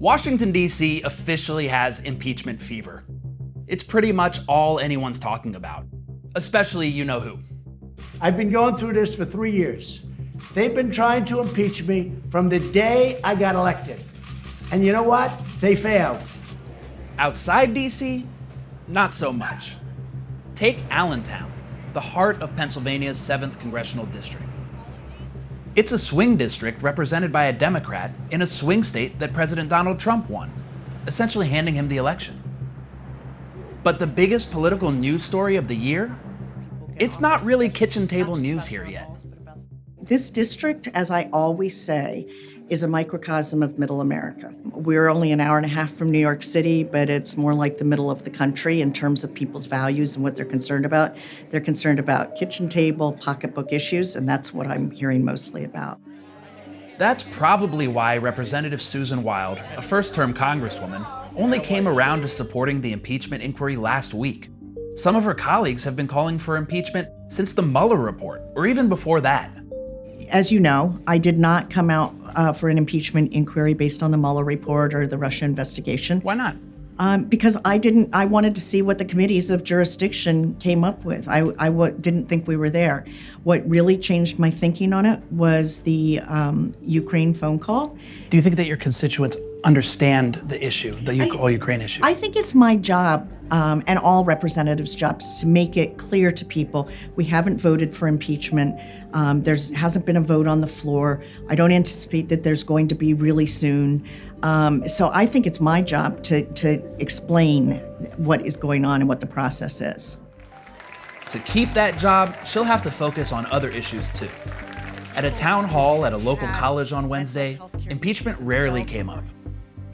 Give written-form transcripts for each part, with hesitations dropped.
Washington, D.C. officially has impeachment fever. It's pretty much all anyone's talking about, especially you know who. I've been going through this for 3 years. They've been trying to impeach me from the day I got elected. And you know what? They failed. Outside D.C., not so much. Take Allentown, the heart of Pennsylvania's 7th Congressional District. It's a swing district represented by a Democrat in a swing state that President Donald Trump won, essentially handing him the election. But the biggest political news story of the year? It's not really kitchen table news here yet. This district, as I always say, is a microcosm of Middle America. We're only an hour and a half from New York City, but it's more like the middle of the country in terms of people's values and what they're concerned about. They're concerned about kitchen table, pocketbook issues, and that's what I'm hearing mostly about. That's probably why Representative Susan Wild, a first-term congresswoman, only came around to supporting the impeachment inquiry last week. Some of her colleagues have been calling for impeachment since the Mueller report, or even before that. As you know, I did not come out for an impeachment inquiry based on the Mueller report or the Russia investigation. Why not? Because I wanted to see what the committees of jurisdiction came up with. I didn't think we were there. What really changed my thinking on it was the Ukraine phone call. Do you think that your constituents understand the issue, the Ukraine issue? I think it's my job, and all representatives' jobs, to make it clear to people we haven't voted for impeachment. There hasn't been a vote on the floor. I don't anticipate that there's going to be really soon. So I think it's my job to explain what is going on and what the process is. To keep that job, she'll have to focus on other issues too. At a town hall at a local college on Wednesday, impeachment rarely came up.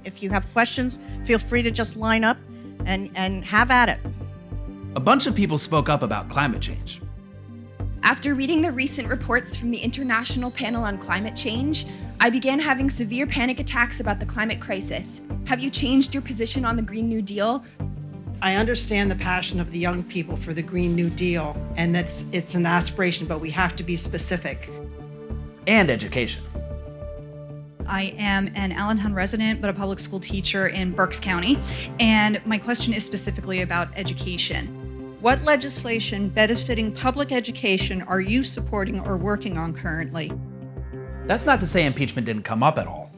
If you have questions, feel free to just line up and have at it. A bunch of people spoke up about climate change. After reading the recent reports from the International Panel on Climate Change, I began having severe panic attacks about the climate crisis. Have you changed your position on the Green New Deal? I understand the passion of the young people for the Green New Deal, and it's an aspiration, but we have to be specific. And education. I am an Allentown resident, but a public school teacher in Berks County, and my question is specifically about education. What legislation benefiting public education are you supporting or working on currently? That's not to say impeachment didn't come up at all.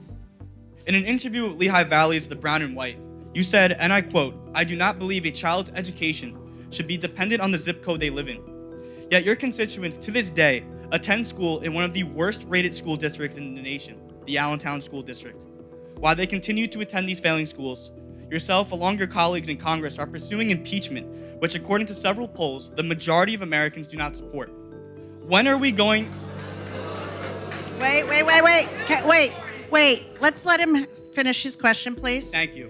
In an interview with Lehigh Valley's The Brown and White, you said, and I quote, "I do not believe a child's education should be dependent on the zip code they live in." Yet your constituents to this day attend school in one of the worst rated school districts in the nation, the Allentown School District. While they continue to attend these failing schools, yourself along your colleagues in Congress are pursuing impeachment, which according to several polls, the majority of Americans do not support. When are we going... Wait. Let's let him finish his question, please. Thank you.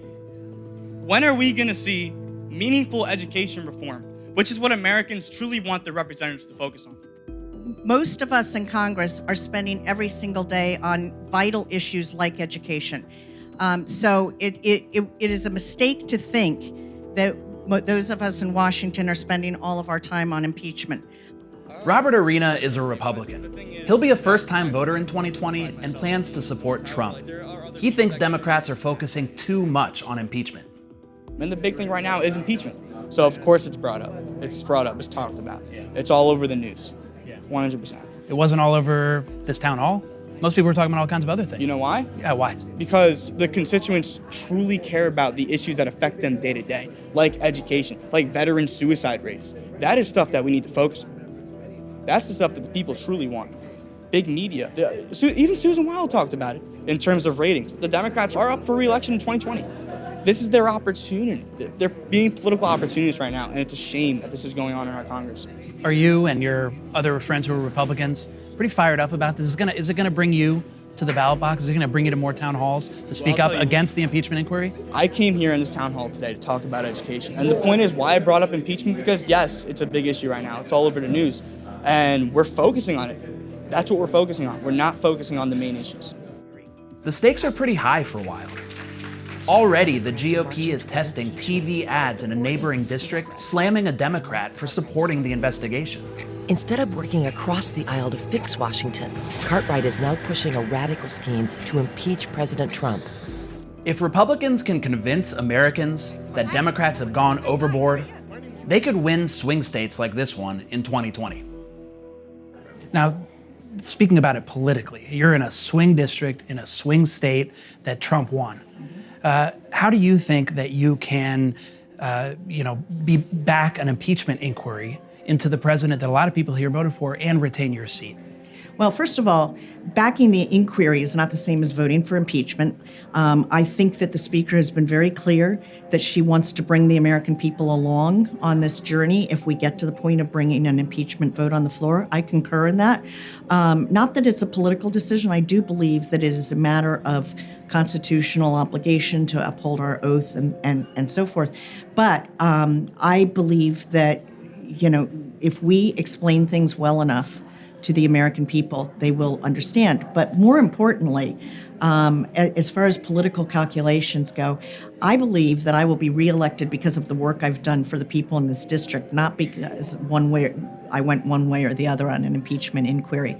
When are we going to see meaningful education reform, which is what Americans truly want their representatives to focus on? Most of us in Congress are spending every single day on vital issues like education. So it is a mistake to think that those of us in Washington are spending all of our time on impeachment. Robert Arena is a Republican. He'll be a first-time voter in 2020 and plans to support Trump. He thinks Democrats are focusing too much on impeachment. And the big thing right now is impeachment. So of course it's brought up. It's talked about. It's all over the news. 100%. It wasn't all over this town hall? Most people were talking about all kinds of other things. You know why? Yeah, why? Because the constituents truly care about the issues that affect them day to day, like education, like veteran suicide rates. That is stuff that we need to focus on. That's the stuff that the people truly want. Big media, even Susan Wild talked about it in terms of ratings. The Democrats are up for re-election in 2020. This is their opportunity. They're being political opportunists right now, and it's a shame that this is going on in our Congress. Are you and your other friends who are Republicans pretty fired up about this? Is it gonna bring you to the ballot box? Is it gonna bring you to more town halls to speak up against the impeachment inquiry? I came here in this town hall today to talk about education. And the point is why I brought up impeachment, because yes, it's a big issue right now. It's all over the news. And we're focusing on it. That's what we're focusing on. We're not focusing on the main issues. The stakes are pretty high for Wild. Already, the GOP is testing TV ads in a neighboring district, slamming a Democrat for supporting the investigation. Instead of working across the aisle to fix Washington, Cartwright is now pushing a radical scheme to impeach President Trump. If Republicans can convince Americans that Democrats have gone overboard, they could win swing states like this one in 2020. Now, speaking about it politically, you're in a swing district in a swing state that Trump won. How do you think that you can, be back an impeachment inquiry into the president that a lot of people here voted for and retain your seat? Well, first of all, backing the inquiry is not the same as voting for impeachment. I think that the Speaker has been very clear that she wants to bring the American people along on this journey if we get to the point of bringing an impeachment vote on the floor. I concur in that. Not that it's a political decision. I do believe that it is a matter of constitutional obligation to uphold our oath and so forth. But I believe that, if we explain things well enough to the American people, they will understand. But more importantly, as far as political calculations go, I believe that I will be reelected because of the work I've done for the people in this district, not because I went one way or the other on an impeachment inquiry.